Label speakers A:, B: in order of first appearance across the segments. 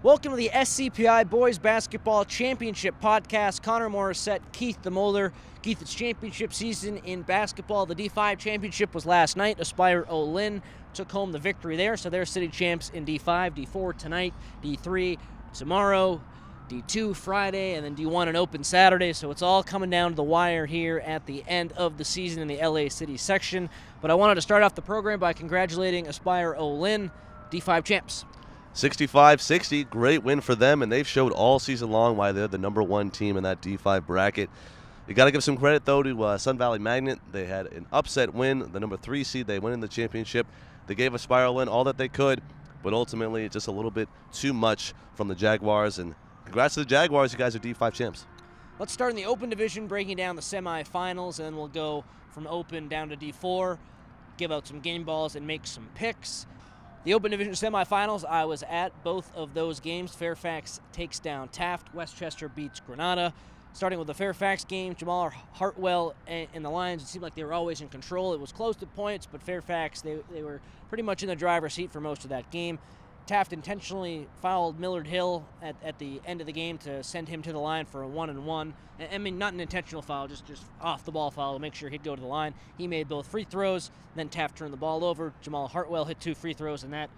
A: Welcome to the SCPI Boys Basketball Championship Podcast. Connor Morissette, Keith the Molder. Keith, it's championship season in basketball. The D5 championship was last night. Aspire Olin took home the victory there, so they're city champs in D5. D4 tonight, D3 tomorrow, D2 Friday, and then D1 an open Saturday. So it's all coming down to the wire here at the end of the season in the LA City section. But I wanted to start off the program by congratulating Aspire Olin, D5 champs.
B: 65-60, great win for them, and they've showed all season long why they're the number one team in that D5 bracket. You got to give some credit, though, to Sun Valley Magnet. They had an upset win, the number 3 seed. They went in the championship. They gave Aspire Olin all that they could, but ultimately just a little bit too much from the Jaguars. And congrats to the Jaguars. You guys are D5 champs.
A: Let's start in the Open Division, breaking down the semifinals, and then we'll go from Open down to D4, give out some game balls, and make some picks. The Open Division semifinals, I was at both of those games. Fairfax takes down Taft. Westchester beats Granada. Starting with the Fairfax game, Jamal Hartwell and the Lions, it seemed like they were always in control. It was close to points, but Fairfax, they were pretty much in the driver's seat for most of that game. Taft intentionally fouled Millard Hill at the end of the game to send him to the line for a 1-and-1. I mean, not an intentional foul, just off-the-ball foul to make sure he'd go to the line. He made both free throws, then Taft turned the ball over. Jamal Hartwell hit 2 free throws, and that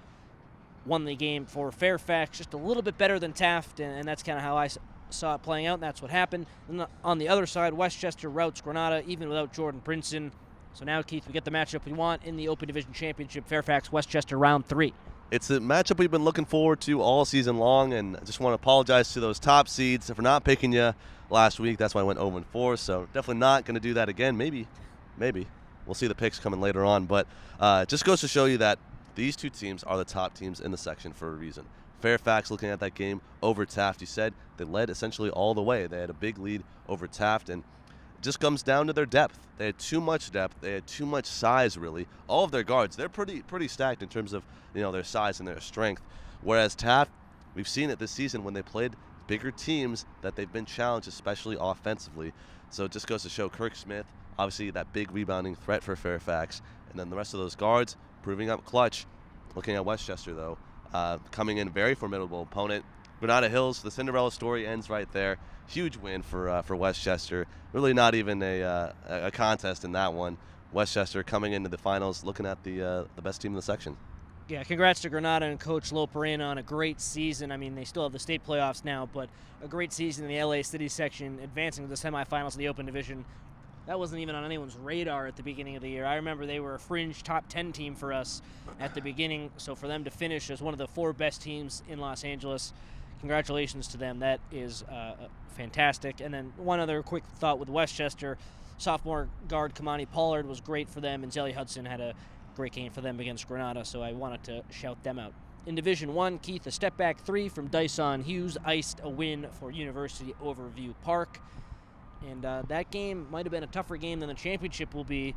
A: won the game for Fairfax. Just a little bit better than Taft, and that's kind of how I saw it playing out, and that's what happened. And on the other side, Westchester routs Granada, even without Jordan Princeton. So now, Keith, we get the matchup we want in the Open Division Championship, Fairfax-Westchester Round 3.
B: It's a matchup we've been looking forward to all season long, and I just want to apologize to those top seeds for not picking you last week. That's why I went 0-4, so definitely not going to do that again. Maybe. We'll see the picks coming later on, but it just goes to show you that these two teams are the top teams in the section for a reason. Fairfax, looking at that game over Taft, you said they led essentially all the way. They had a big lead over Taft, and it just comes down to their depth. They had too much depth. They had too much size, really. All of their guards, they're pretty stacked in terms of their size and their strength. Whereas Taft, we've seen it this season when they played bigger teams that they've been challenged, especially offensively. So it just goes to show Kirk Smith, obviously that big rebounding threat for Fairfax, and then the rest of those guards proving up clutch. Looking at Westchester, though, coming in very formidable opponent. Granada Hills, the Cinderella story ends right there. Huge win for Westchester. Really not even a contest in that one. Westchester coming into the finals, looking at the best team in the section.
A: Yeah, congrats to Granada and Coach Loperena on a great season. I mean, they still have the state playoffs now, but a great season in the LA City section, advancing to the semifinals of the Open Division. That wasn't even on anyone's radar at the beginning of the year. I remember they were a fringe top 10 team for us at the beginning, so for them to finish as one of the 4 best teams in Los Angeles, congratulations to them. That is fantastic. And then one other quick thought with Westchester, sophomore guard Kamani Pollard was great for them, and Zelly Hudson had a great game for them against Granada, so I wanted to shout them out. In Division 1, Keith, a step-back 3 from Dyson Hughes iced a win for University over View Park. And that game might have been a tougher game than the championship will be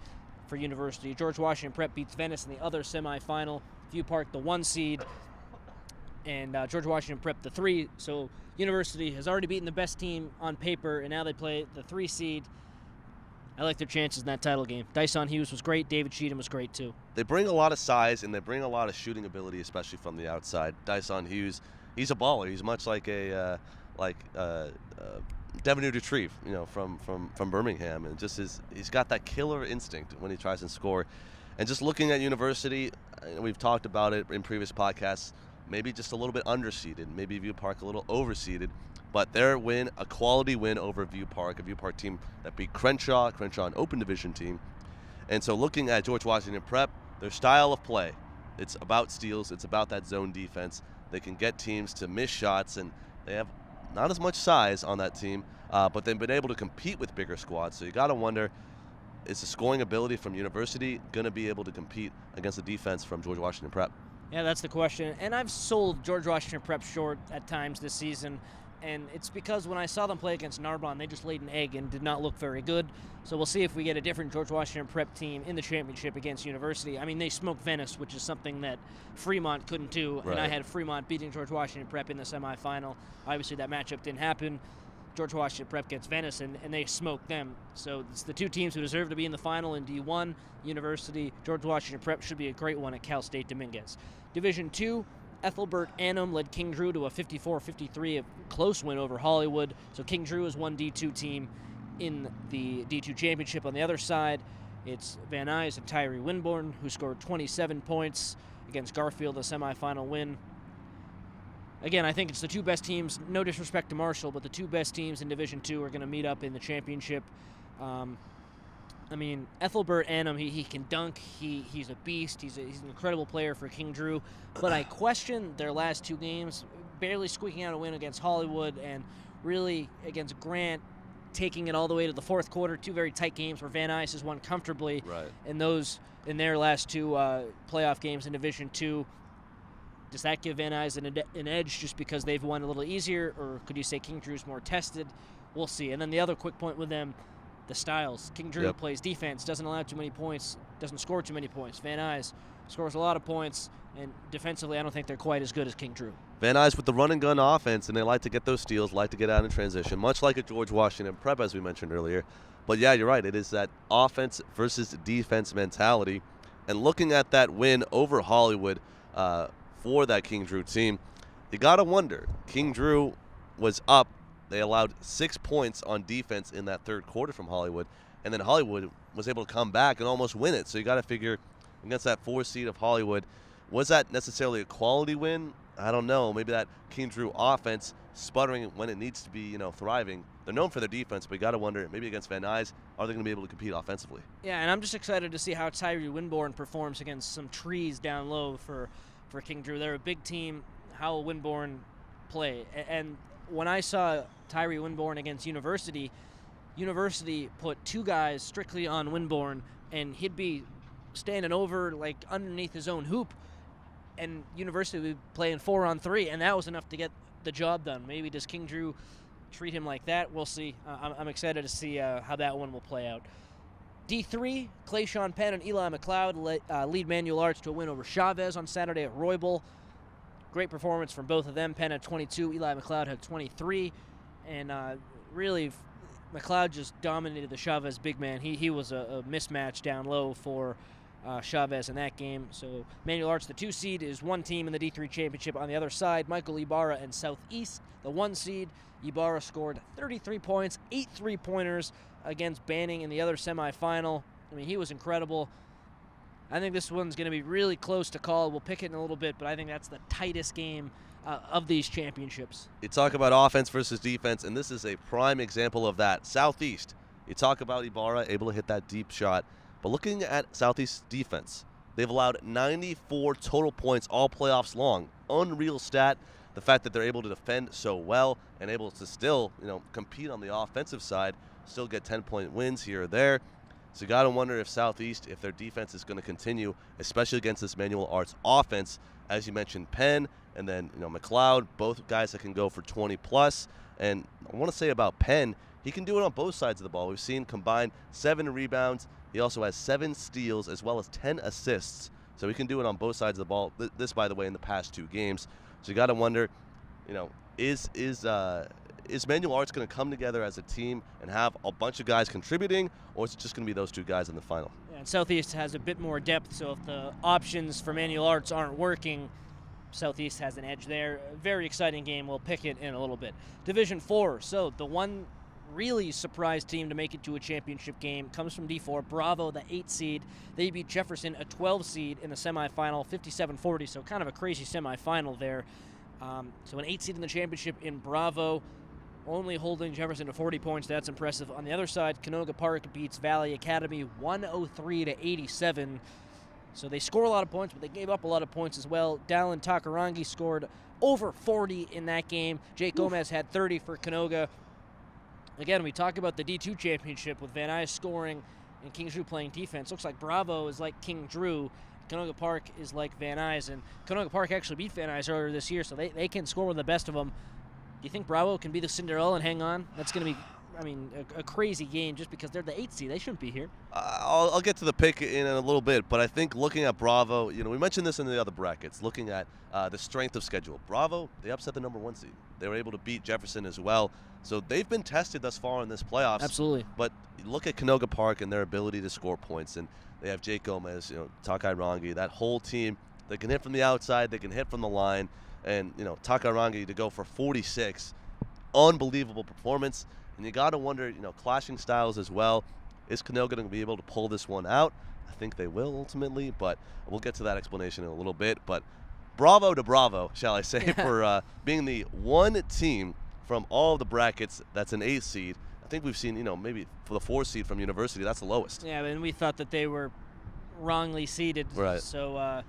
A: for University. George Washington Prep beats Venice in the other semifinal. View Park, the 1 seed, and George Washington Prep, the 3. So University has already beaten the best team on paper, and now they play the 3 seed. I like their chances in that title game. Dyson Hughes was great. David Cheatham was great, too.
B: They bring a lot of size, and they bring a lot of shooting ability, especially from the outside. Dyson Hughes, he's a baller. He's much like Devin Retrieve, from Birmingham, and he's got that killer instinct when he tries to score. And just looking at University, we've talked about it in previous podcasts, maybe just a little bit underseeded, maybe View Park a little overseeded, but their win, a quality win over View Park, a View Park team that beat Crenshaw, an Open Division team. And so looking at George Washington Prep, their style of play, it's about steals, it's about that zone defense. They can get teams to miss shots, and they have not as much size on that team, but they've been able to compete with bigger squads. So you got to wonder, is the scoring ability from University going to be able to compete against the defense from George Washington Prep?
A: Yeah, that's the question. And I've sold George Washington Prep short at times this season. And it's because when I saw them play against Narbonne, they just laid an egg and did not look very good. So we'll see if we get a different George Washington Prep team in the championship against University. I mean, they smoked Venice, which is something that Fremont couldn't do. Right. And I had Fremont beating George Washington Prep in the semifinal. Obviously, that matchup didn't happen. George Washington Prep gets Venice, and they smoked them. So it's the 2 teams who deserve to be in the final in D1. University, George Washington Prep should be a great one at Cal State Dominguez. Division 2, Ethelbert Annam led King Drew to a 54-53 close win over Hollywood. So King Drew is one D2 team in the D2 championship. On the other side, it's Van Nuys and Tyree Winborn, who scored 27 points against Garfield, a semifinal win. Again, I think it's the two best teams. No disrespect to Marshall, but the two best teams in Division II are going to meet up in the championship. I mean, Ethelbert Annam, he can dunk. He's a beast. He's an incredible player for King Drew. But I question their last two games, barely squeaking out a win against Hollywood and really against Grant, taking it all the way to the fourth quarter. Two very tight games where Van Nuys has won comfortably in their last two playoff games in Division II. Does that give Van Nuys an edge just because they've won a little easier, or could you say King Drew's more tested? We'll see. And then the other quick point with them, the styles. King Drew plays defense, doesn't allow too many points, doesn't score too many points. Van Nuys scores a lot of points, and defensively I don't think they're quite as good as King Drew.
B: Van Nuys with the run and gun offense, and they like to get those steals, like to get out in transition, much like a George Washington prep, as we mentioned earlier. But yeah, you're right. It is that offense versus defense mentality. And looking at that win over Hollywood for that King Drew team, you got to wonder. King Drew was up. They allowed 6 points on defense in that third quarter from Hollywood, and then Hollywood was able to come back and almost win it. So you got to figure against that 4 seed of Hollywood, was that necessarily a quality win? I don't know. Maybe that King Drew offense sputtering when it needs to be, thriving. They're known for their defense, but you got to wonder, maybe against Van Nuys, are they going to be able to compete offensively?
A: Yeah, and I'm just excited to see how Tyree Winborn performs against some trees down low for King Drew. They're a big team. How will Winborn play? And when I saw Tyree Winborn against University put 2 guys strictly on Winborn, and he'd be standing over, like, underneath his own hoop, and University would be playing 4-on-3, and that was enough to get the job done. Maybe does King Drew treat him like that? We'll see. I'm excited to see how that one will play out. D3, Clayshawn Penn and Eli McLeod lead Manual Arts to a win over Chavez on Saturday at Roybal. Great performance from both of them. Penn had 22, Eli McLeod had 23. And really, McLeod just dominated the Chavez big man. He was a mismatch down low for Chavez in that game. So Manual Arts, the 2 seed, is one team in the D3 championship. On the other side, Michael Ibarra and Southeast, the 1 seed. Ibarra scored 33 points, 8 3-pointers against Banning in the other semifinal. I mean, he was incredible. I think this one's going to be really close to call. We'll pick it in a little bit, but I think that's the tightest game of these championships.
B: You talk about offense versus defense, and this is a prime example of that. Southeast, you talk about Ibarra able to hit that deep shot, but looking at Southeast's defense, they've allowed 94 total points all playoffs long. Unreal stat. The fact that they're able to defend so well and able to still, compete on the offensive side, still get 10-point wins here or there. So you got to wonder if Southeast, if their defense is going to continue, especially against this Manual Arts offense. As you mentioned, Penn and then McLeod, both guys that can go for 20+. And I want to say about Penn, he can do it on both sides of the ball. We've seen combined 7 rebounds. He also has 7 steals as well as 10 assists. So he can do it on both sides of the ball. This, by the way, in the past 2 games. So you got to wonder, is Manual Arts going to come together as a team and have a bunch of guys contributing, or is it just going to be those 2 guys in the final?
A: Yeah, and Southeast has a bit more depth, so if the options for Manual Arts aren't working, Southeast has an edge there. A very exciting game. We'll pick it in a little bit. Division 4, so the one really surprise team to make it to a championship game comes from D4. Bravo, the 8 seed. They beat Jefferson, a 12 seed, in the semifinal, 57-40, so kind of a crazy semifinal there. So an 8 seed in the championship in Bravo, only holding Jefferson to 40 points. That's impressive. On the other side, Canoga Park beats Valley Academy 103-87. So they score a lot of points, but they gave up a lot of points as well. Dallin Takarangi scored over 40 in that game. Jake Gomez had 30 for Canoga. Again, we talk about the D2 championship with Van Nuys scoring and King Drew playing defense. Looks like Bravo is like King Drew. Canoga Park is like Van Nuys. And Canoga Park actually beat Van Nuys earlier this year, so they can score with the best of them. Do you think Bravo can be the Cinderella and hang on? That's going to be, a crazy game just because they're the 8th seed. They shouldn't be here.
B: I'll get to the pick in a little bit, but I think looking at Bravo, we mentioned this in the other brackets, looking at the strength of schedule. Bravo, they upset the number 1 seed. They were able to beat Jefferson as well. So they've been tested thus far in this playoffs.
A: Absolutely.
B: But look at Canoga Park and their ability to score points. And they have Jake Gomez, Takai Rangi, that whole team They can hit from the outside. They can hit from the line. And, Takarangi to go for 46. Unbelievable performance. And you got to wonder, clashing styles as well. Is Canoga going to be able to pull this one out? I think they will ultimately, but we'll get to that explanation in a little bit. But bravo to Bravo, shall I say, for being the one team from all of the brackets that's an 8th seed. I think we've seen, maybe for the 4th seed from University, that's the lowest.
A: Yeah, and we thought that they were wrongly seeded.
B: Right.
A: So,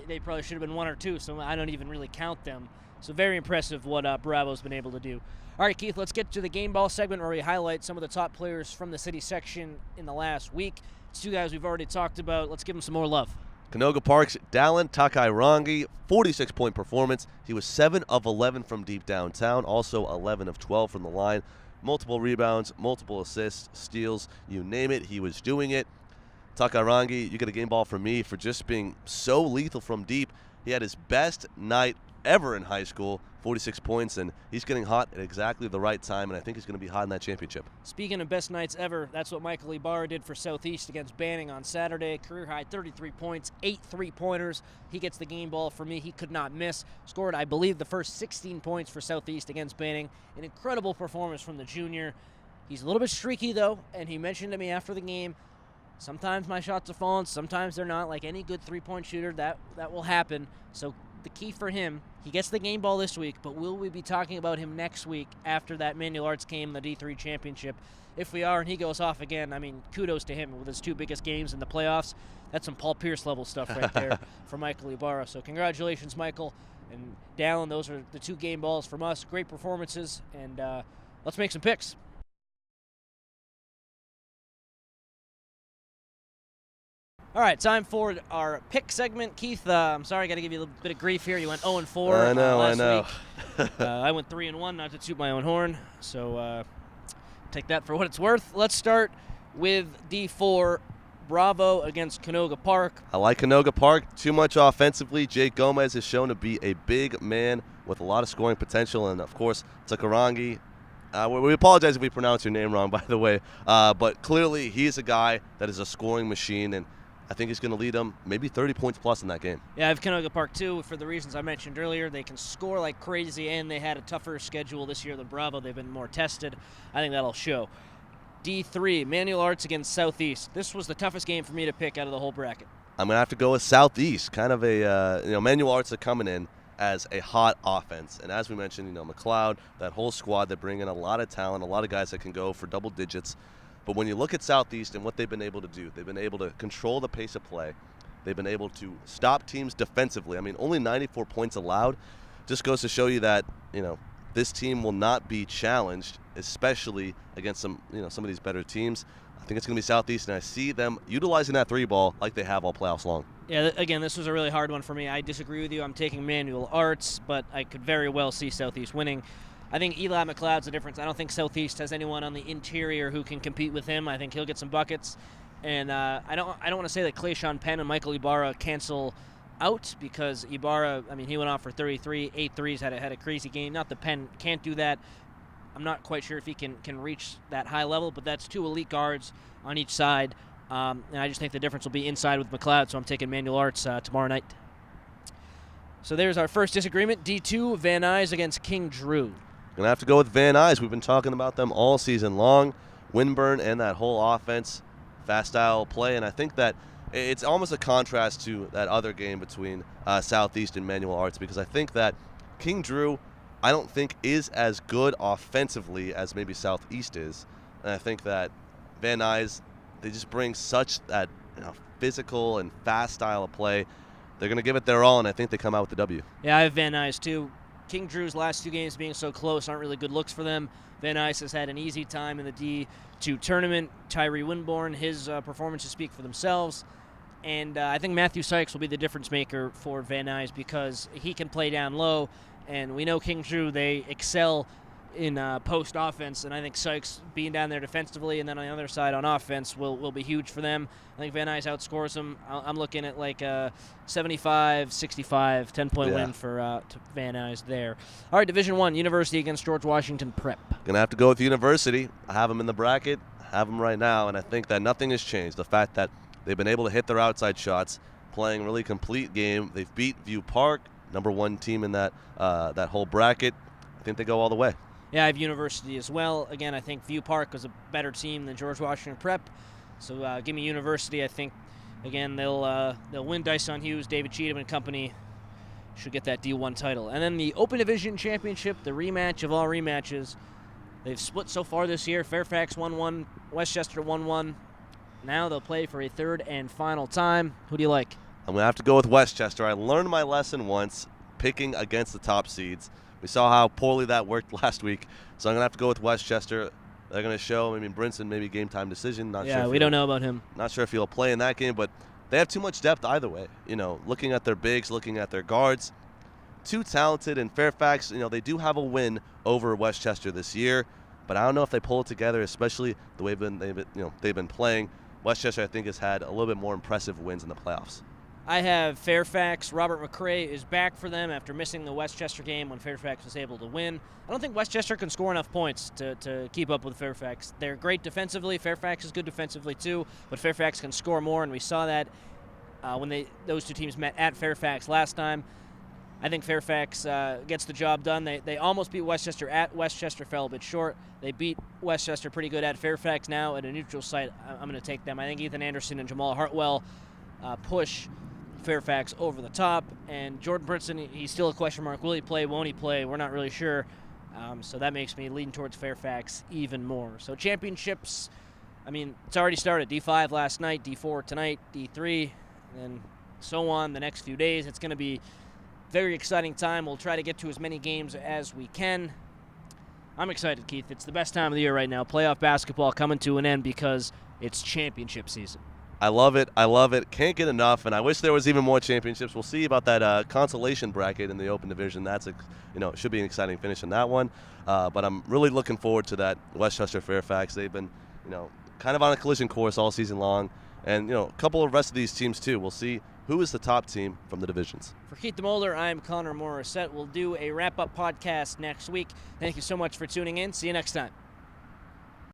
A: they probably should have been 1 or 2, so I don't even really count them. So very impressive what Bravo's been able to do. All right, Keith, let's get to the game ball segment where we highlight some of the top players from the city section in the last week. It's 2 guys we've already talked about. Let's give them some more love.
B: Canoga Park's Dallin Takairangi, 46-point performance. He was 7 of 11 from deep downtown, also 11 of 12 from the line. Multiple rebounds, multiple assists, steals, you name it, he was doing it. Takairangi, you get a game ball from me for just being so lethal from deep. He had his best night ever in high school, 46 points, and he's getting hot at exactly the right time, and I think he's going to be hot in that championship.
A: Speaking of best nights ever, that's what Michael Ibarra did for Southeast against Banning on Saturday. Career high 33 points, 8 3-pointers. He gets the game ball for me. He could not miss. Scored, I believe, the first 16 points for Southeast against Banning. An incredible performance from the junior. He's a little bit streaky, though, and he mentioned to me after the game, sometimes my shots are falling, sometimes they're not. Like any good three-point shooter, that will happen. So the key for him, he gets the game ball this week, but will we be talking about him next week after that Manual Arts game, the D3 championship? If we are and he goes off again, kudos to him with his 2 biggest games in the playoffs. That's some Paul Pierce level stuff right there for Michael Ibarra. So congratulations, Michael. And Dallin, those are the 2 game balls from us. Great performances, and let's make some picks. All right, time for our pick segment. Keith, I'm sorry, I got to give you a little bit of grief here. You went 0-4
B: I know.
A: last week. I went 3-1, not to toot my own horn. So take that for what it's worth. Let's start with D4, Bravo against Canoga Park.
B: I like Canoga Park too much offensively. Jake Gomez has shown to be a big man with a lot of scoring potential, and, of course, Takarangi. We apologize if we pronounce your name wrong, by the way. But clearly he's a guy that is a scoring machine, and I think he's going to lead them maybe 30 points plus in that game.
A: Yeah, I have Canoga Park, too, for the reasons I mentioned earlier. They can score like crazy, and they had a tougher schedule this year than Bravo. They've been more tested. I think that'll show. D3, Manual Arts against Southeast. This was the toughest game for me to pick out of the whole bracket.
B: I'm going to have to go with Southeast. Kind of a, Manual Arts are coming in as a hot offense. And as we mentioned, McLeod, that whole squad, they bring in a lot of talent, a lot of guys that can go for double digits. But when you look at Southeast and what they've been able to do, they've been able to control the pace of play. They've been able to stop teams defensively. Only 94 points allowed. Just goes to show you that, this team will not be challenged, especially against some of these better teams. I think it's going to be Southeast, and I see them utilizing that 3 ball like they have all playoffs long.
A: Yeah, again, this was a really hard one for me. I disagree with you. I'm taking Manual Arts, but I could very well see Southeast winning. I think Eli McLeod's the difference. I don't think Southeast has anyone on the interior who can compete with him. I think he'll get some buckets. And I don't want to say that Clayshawn Penn and Michael Ibarra cancel out, because Ibarra, he went off for 33, 8 threes, had a crazy game. Not that Penn can't do that. I'm not quite sure if he can reach that high level, but that's 2 elite guards on each side. And I just think the difference will be inside with McLeod, so I'm taking Manual Arts tomorrow night. So there's our first disagreement. D2, Van Nuys against King Drew.
B: Going to have to go with Van Nuys. We've been talking about them all season long. Winburn and that whole offense, fast style play, and I think that it's almost a contrast to that other game between Southeast and Manual Arts, because I think that King Drew, I don't think, is as good offensively as maybe Southeast is. And I think that Van Nuys, they just bring such that physical and fast style of play. They're going to give it their all, and I think they come out with the W.
A: Yeah, I have Van Nuys too. King Drew's last 2 games being so close aren't really good looks for them. Van Nuys has had an easy time in the D2 tournament. Tyree Winborn, his performances speak for themselves. And I think Matthew Sykes will be the difference maker for Van Nuys, because he can play down low. And we know King Drew, they excel in post offense, and I think Sykes being down there defensively and then on the other side on offense will be huge for them. I think Van Nuys outscores them. I'm looking at like a 75-65, 10-point win for Van Nuys there. All right, Division I, University against George Washington Prep.
B: Going to have to go with University. I have them in the bracket. I have them right now, and I think that nothing has changed. The fact that they've been able to hit their outside shots, playing a really complete game. They've beat View Park, number 1 team in that whole bracket. I think they go all the way.
A: Yeah, I have University as well. Again, I think View Park was a better team than George Washington Prep. So give me University. I think, again, they'll win Dyson Hughes, David Cheatham and company should get that D1 title. And then the Open Division Championship, the rematch of all rematches. They've split so far this year. Fairfax 1-1, Westchester 1-1. Now they'll play for a third and final time. Who do you like?
B: I'm going to have to go with Westchester. I learned my lesson once, picking against the top seeds. We saw how poorly that worked last week, so I'm going to have to go with Westchester. They're going to show, Brinson, maybe game time decision.
A: We don't know about him.
B: Not sure if he'll play in that game, but they have too much depth either way. Looking at their bigs, looking at their guards, too talented. And Fairfax, they do have a win over Westchester this year, but I don't know if they pull it together, especially the way they've been playing. Westchester, I think, has had a little bit more impressive wins in the playoffs.
A: I have Fairfax. Robert McRae is back for them after missing the Westchester game when Fairfax was able to win. I don't think Westchester can score enough points to keep up with Fairfax. They're great defensively. Fairfax is good defensively too, but Fairfax can score more, and we saw that when those two teams met at Fairfax last time. I think Fairfax gets the job done. They almost beat Westchester at Westchester, fell a bit short. They beat Westchester pretty good at Fairfax. Now at a neutral site, I'm going to take them. I think Ethan Anderson and Jamal Hartwell push Fairfax over the top, and Jordan Brinson, he's still a question mark. Will he play? Won't he play? We're not really sure. So that makes me lean towards Fairfax even more. So championships, it's already started. D5 last night, D4 tonight, D3, and so on the next few days. It's going to be very exciting time. We'll try to get to as many games as we can. I'm excited, Keith. It's the best time of the year right now. Playoff basketball coming to an end because it's championship season.
B: I love it. I love it. Can't get enough, and I wish there was even more championships. We'll see about that consolation bracket in the Open Division. That's it should be an exciting finish in that one. But I'm really looking forward to that Westchester Fairfax. They've been kind of on a collision course all season long, and a couple of rest of these teams too. We'll see who is the top team from the divisions.
A: For Keith DeMolder, I'm Connor Morissette. We'll do a wrap-up podcast next week. Thank you so much for tuning in. See you next time.